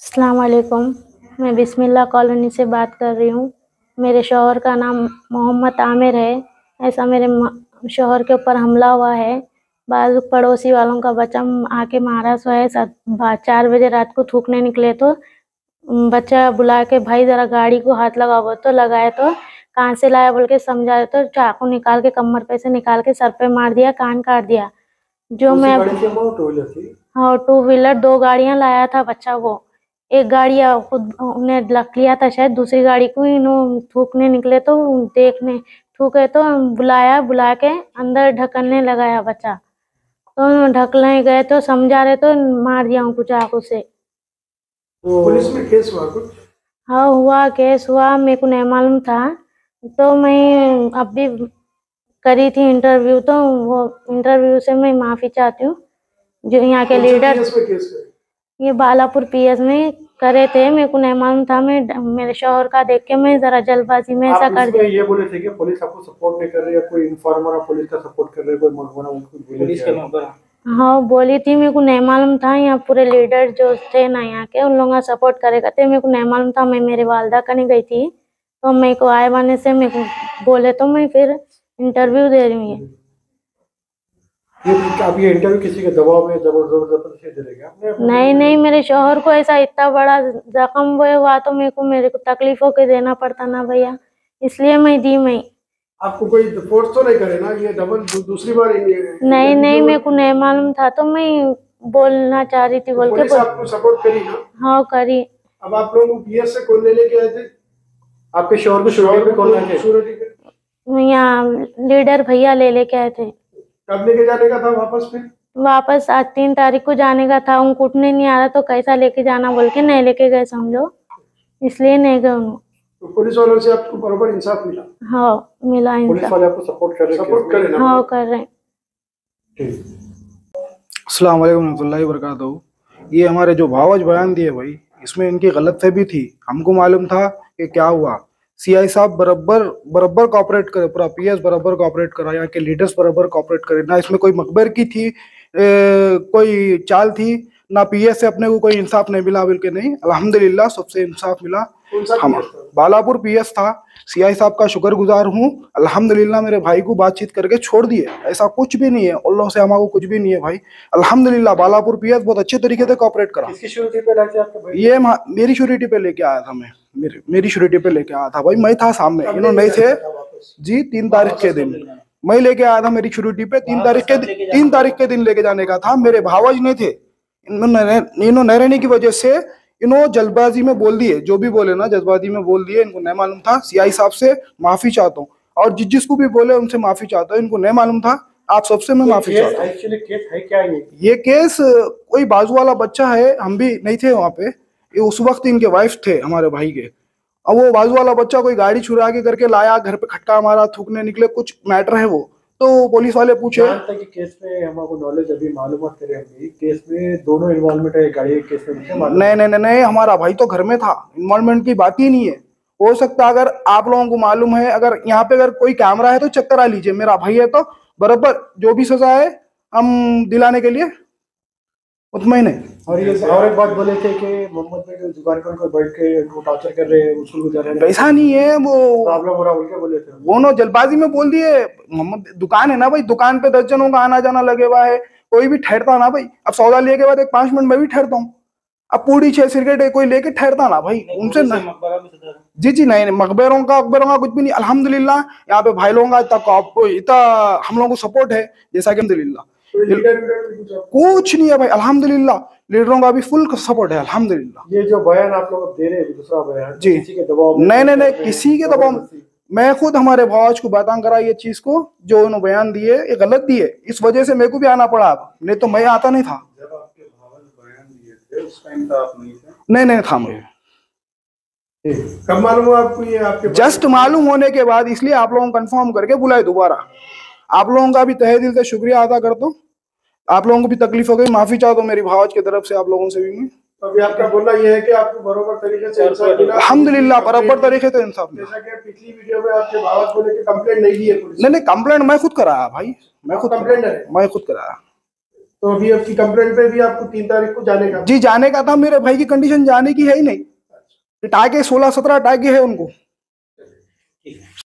अस्सलाम वालेकुम। मैं बिस्मिल्लाह कॉलोनी से बात कर रही हूँ। मेरे शौहर का नाम मोहम्मद आमिर है। ऐसा मेरे शौहर के ऊपर हमला हुआ है। बाजू पड़ोसी वालों का बच्चा आके मारा सो है। 4 बजे रात को थूकने निकले तो बच्चा बुला के भाई ज़रा गाड़ी को हाथ लगाओ, तो लगाए तो कहाँ से लाया बोल के समझाए तो चाकू निकाल के कमर पे से निकाल के सर पे मार दिया, कान काट दिया। जो मैं हाँ, 2 व्हीलर 2 गाड़ियाँ लाया था बच्चा वो। एक गाड़ी खुद उन्हें लग लिया था शायद, दूसरी गाड़ी को इन्हों थूकने निकले तो देखने थूके तो बुला के अंदर ढकने लगाया बच्चा। तो ढकने गए तो समझा रहे तो मार दिया उनको चाकू से। पुलिस में केस हुआ कुछ? हाँ हुआ, केस हुआ, मेरे को नहीं मालूम था। तो मैं अभी करी थी इंटरव्यू, तो वो इंटरव्यू से मैं माफ़ी चाहती हूँ। जो यहाँ के लीडर ये बालापुर पीएस में करे थे, मेरे को नहीं मालूम था। मैं मेरे शौहर का देख के मैं जरा जल्दबाजी में ऐसा कर दिया। ये बोले थे कि पुलिस आपको सपोर्ट नहीं कर रही है, कोई इन्फॉर्मर पुलिस का सपोर्ट कर रहे हैं, कोई मकबरा पुलिस के मेंबर? हाँ बोली थी, मेरे को नहीं मालूम था। यहाँ पूरे लीडर जो थे ना यहाँ के, उन लोगों का सपोर्ट करेगा थे, मेरे को नहीं मालूम था। मैं मेरे वालदा करने गई थी, तो मेरे को आए बने से मेरे को बोले, तो मैं फिर इंटरव्यू दे रही हूँ। आप ये इंटरव्यू किसी के दबाव में जबरदस्ती दे रहे हैं? नहीं, मेरे शौहर को ऐसा इतना बड़ा जख्म हुआ तो मेरे को तकलीफों के देना पड़ता ना भैया, इसलिए मैं दी। मैं आपको कोई फोर्स तो नहीं करे ना? ये डबल दूसरी बार नहीं, मेरे को नहीं मालूम था, तो मैं बोलना चाह रही थी बोल के। पुलिस आपको सपोर्ट करी ना? हाँ करी। अब आप लोग पीएस से कौन लेके आए थे? आपके शौहर को श्योरिटी पे कौन लाए थे? यहाँ लीडर भैया लेके आए थे। कब लेके जाने का था वापस? फिर वापस आज 3 तारीख को जाने का था। उनको उठने नहीं आ रहा तो कैसा लेके जाना बोल के नहीं लेके गए समझो, इसलिए नहीं गए उन्होंने। तो पुलिस वालों से आपको बराबर इंसाफ मिला? हाँ मिला इंसाफ। पुलिस वाले आपको सपोर्ट कर रहे हैं? हाँ कर रहे हैं। अस्सलाम वालेकुम रहमतुल्लाहि व बरकातहू। ये हमारे जो भावज बयान दिए भाई, इसमें इनकी गलतफहमी थी। हमको मालूम था कि क्या हुआ। सीआई साहब बराबर कॉपरेट करे, पूरा पीएस बराबर कॉपरेट करा, यहाँ के लीडर्स बराबर कॉपरेट करे ना। इसमें कोई मकबर की थी कोई चाल थी ना। पीएस से अपने को कोई इंसाफ नहीं मिला, बिल्कुल नहीं। अल्हम्दुलिल्लाह सबसे इंसाफ मिला। हम बालापुर पीएस था। सीआई साहब का शुक्रगुजार हूँ। अल्हम्दुलिल्लाह मेरे भाई को बातचीत करके छोड़ दिए। ऐसा कुछ भी नहीं है, उन लोगों से हमारे कुछ भी नहीं है भाई। अल्हम्दुलिल्लाह बालापुर पीएस बहुत अच्छे तरीके से कॉपरेट करा। किसकी श्योरिटी पे लेके आपका भाई? ये मेरी श्योरिटी पे लेके आया था। मैं मेरी श्योरिटी पे लेके आया था भाई। मैं था सामने, इन्होंने नहीं थे जी। 3 तारीख के दिन मैं लेके आया था मेरी श्योरिटी पे। 3 तारीख के दिन लेके जाने का था। मेरे भावज नहीं थे। इन्होंने रहने की वजह से इन्होंने जल्दबाजी में बोल दिए, जो भी बोले ना जल्दबाजी में बोल दिए। इनको नहीं मालूम था। सीआई साहब से माफी चाहता हूँ, और जिसको भी बोले उनसे माफी चाहता हूँ। इनको नहीं मालूम था, आप सबसे मैं माफी चाहता हूँ। एक्चुअली केस है क्या ये केस कोई बाजू वाला बच्चा है, हम भी नहीं थे वहाँ पे। ये उस वक्त इनके वाइफ थे हमारे भाई के। अब वो बाजू वाला बच्चा कोई गाड़ी छुड़ा के करके लाया, घर पे खटका मारा, थूकने निकले, कुछ मैटर है वो। तो पुलिस वाले पूछे कि केस में हमको नॉलेज अभी मालूमात करे होंगी, केस में दोनों इन्वॉल्वमेंट है गाड़ी केस में? नहीं, हमारा भाई तो घर में था। इन्वॉल्वमेंट की बात ही नहीं है। हो सकता अगर आप लोगों को मालूम है, अगर यहाँ पे अगर कोई कैमरा है तो चेक करा लीजिए। मेरा भाई है तो बराबर जो भी सजा है हम दिलाने के लिए मुतमईन है। और एक बात बोले थे कि मोहम्मद भाई जो दुकान पर बैठ के उनको टॉर्चर कर रहे हैं, उसको गुजार रहे हैं। ऐसा नहीं है, वो प्रॉब्लम हो रहा बोल के बोले थे। वो नो जल्दबाजी में बोल दिए। मोहम्मद दुकान है ना भाई, दुकान पे 10 जनों का आना जाना लगे हुआ है। कोई भी ठहरता ना भाई। अब सौदा लिए के बाद एक 5 मिनट में भी ठहरता हूँ। अब पूरी 6 सिगरेट कोई लेके ठहरता ना भाई, उनसे ना। जी नहीं, मकबरों का कुछ भी नहीं। अल्हम्दुलिल्लाह यहाँ पे भाई लोगों का इतना हम लोगों को सपोर्ट है, जैसा कि अल्हम्दुलिल्लाह कुछ नहीं है भाई। अल्हम्दुलिल्लाह लीडरों का भी फुल सपोर्ट है अल्हम्दुलिल्लाह। ये जो बयान आप लोग दे रहे हैं, दूसरा बयान जी, किसी के दबाव? नहीं, किसी के दबाव। मैं खुद हमारे भावज को बता करा ये चीज को, जो उन्होंने बयान दिए ये गलत दिए। इस वजह से मेरे को भी आना पड़ा। अब नहीं तो मैं आता नहीं था। जब आपके भावज बयान दिए थे उस टाइम तो आप नहीं थे? नहीं था मैं। कब मालूम हुआ आपको? ये आपके जस्ट मालूम होने के बाद, इसलिए आप लोगों को कंफर्म करके बुलाए दोबारा। आप लोगों का भी तहे दिल से शुक्रिया अदा करता हूँ। आप लोगों को भी तकलीफ हो गई, माफी चाहता हूँ मेरी भावज की तरफ से, आप लोगों से भी मैं। अभी आपका बोलना यह है कि आपको बराबर तरीके से इंसाफ मिला? अल्हम्दुलिल्लाह बराबर तरीके से इंसाफ मिला। जैसा कि पिछली वीडियो में आपके भावज को लेकर कंप्लेंट नहीं दी है पुलिस? नहीं, कंप्लेंट मैं खुद कराया भाई। मैं खुद कंप्लेंट है? मैं खुद कराया। तो अभी आपकी कंप्लेंट पे भी आपको 3 तारीख को जाने का? जी जाने का था, मेरे भाई की कंडीशन जाने की है ही नहीं। टाके 16-17 टाके है उनको।